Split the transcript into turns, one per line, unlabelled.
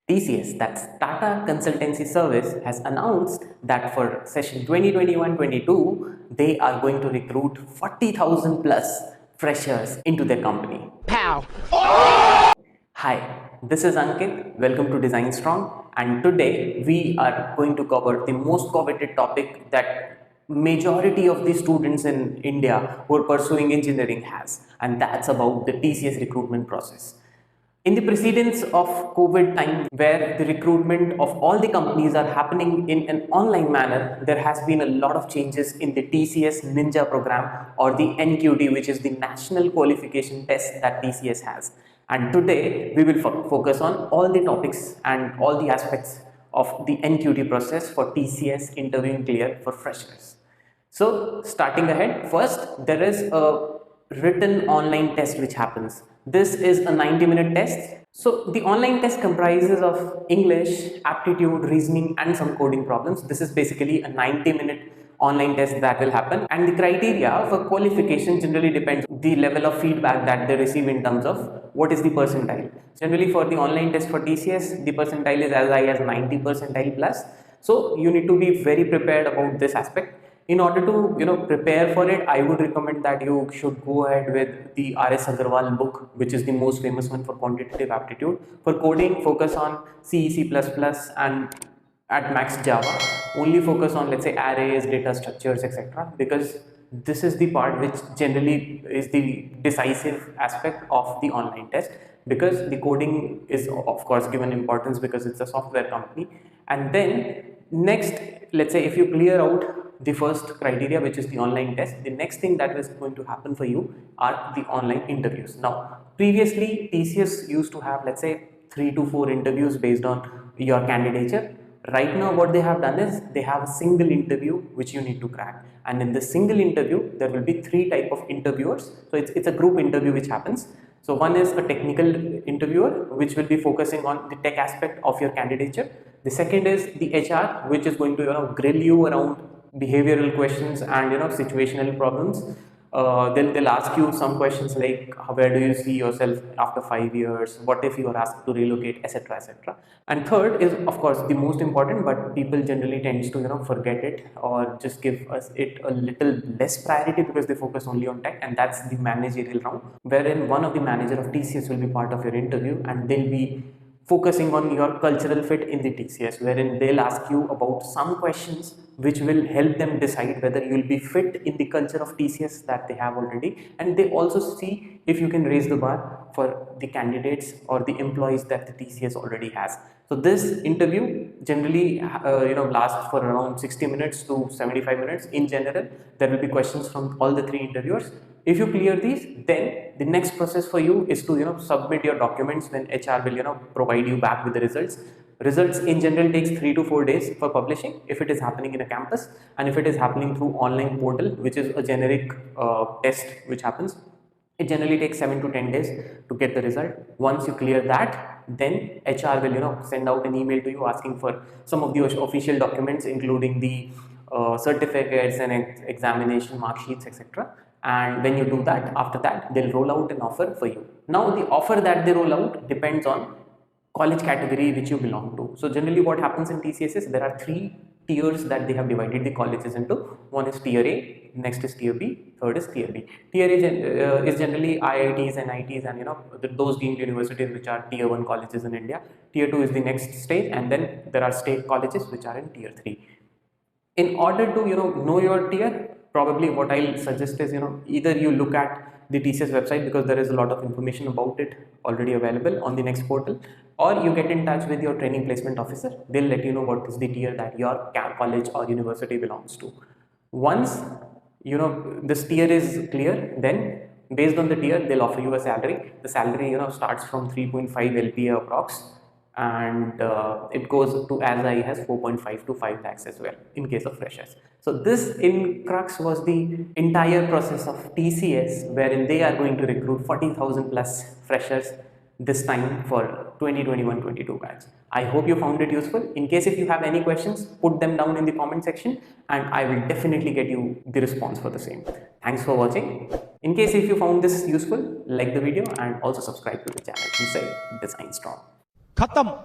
TCS, that's Tata Consultancy Service, has announced that for session 2021-22, they are going to recruit 40,000 plus freshers into their company.
Pow!
Hi, this is Ankit. Welcome to Design Strong. And today we are going to cover the most coveted topic that majority of the students in India who are pursuing engineering has, and that's about the TCS recruitment process. In the precedence of COVID time, where the recruitment of all the companies are happening in an online manner, there has been a lot of changes in the TCS Ninja program or the NQT, which is the national qualification test that TCS has. And today we will focus on all the topics and all the aspects of the NQT process for TCS interviewing clear for freshers. So starting ahead, first there is a written online test which happens. This is a 90-minute test. So the online test comprises of English, aptitude, reasoning and some coding problems. This is basically a 90-minute online test that will happen, and the criteria for qualification generally depends on the level of feedback that they receive in terms of what is the percentile. Generally for the online test for TCS, the percentile is as high as 90 percentile plus. So you need to be very prepared about this aspect. In order to prepare for it, I would recommend that you should go ahead with the RS Agarwal book, which is the most famous one for quantitative aptitude. For coding, focus on C, C++, and at max Java. Only focus on, let's say, arrays, data structures, etc., because this is the part which generally is the decisive aspect of the online test, because the coding is of course given importance because it's a software company. And then next, let's say if you clear out the first criteria, which is the online test, the next thing that is going to happen for you are the online interviews. Now previously TCS used to have, let's say, 3 to 4 interviews based on your candidature. Right now what they have done is they have a single interview which you need to crack, and in the single interview there will be 3 type of interviewers. So it's a group interview which happens. So one is a technical interviewer which will be focusing on the tech aspect of your candidature. The second is the HR, which is going to grill you around behavioral questions and situational problems. They'll ask you some questions like where do you see yourself after 5 years, what if you are asked to relocate, etc., etc. And third is of course the most important, but people generally tends to forget it or just give us it a little less priority because they focus only on tech, and that's the managerial round, wherein one of the manager of TCS will be part of your interview and they'll be focusing on your cultural fit in the TCS, wherein they'll ask you about some questions which will help them decide whether you will be fit in the culture of TCS that they have already, and they also see if you can raise the bar for the candidates or the employees that the TCS already has. So this interview generally lasts for around 60 minutes to 75 minutes. In general, there will be questions from all the 3 interviewers. If you clear these, then the next process for you is to submit your documents, when HR will provide you back with the results. Results in general takes 3 to 4 days for publishing if it is happening in a campus, and if it is happening through online portal, which is a generic test which happens, it generally takes 7 to 10 days to get the result. Once you clear that, then HR will send out an email to you asking for some of the official documents, including the certificates and examination mark sheets, etc. And when you do that, after that they'll roll out an offer for you. Now the offer that they roll out depends on college category which you belong to. So generally what happens in TCS is there are 3 tiers that they have divided the colleges into. One is tier A, next is tier B, third is tier B. Tier A is generally IITs and IITs and those deemed universities which are tier 1 colleges in India. Tier 2 is the next stage, and then there are state colleges which are in tier 3. In order to know your tier, probably what I'll suggest is either you look at the TCS website, because there is a lot of information about it already available on the next portal, or you get in touch with your training placement officer. They'll let you know what is the tier that your college or university belongs to. Once this tier is clear, then based on the tier they'll offer you a salary. The salary starts from 3.5 LPA approx, and it goes to as high as 4.5 to 5 lakhs as well in case of freshers. So this in crux was the entire process of TCS, wherein they are going to recruit 40,000 plus freshers this time for 2021-22 batch. I hope you found it useful. In case if you have any questions, put them down in the comment section and I will definitely get you the response for the same. Thanks for watching. In case if you found this useful, like the video and also subscribe to the channel and say Design Strong.
खत्म।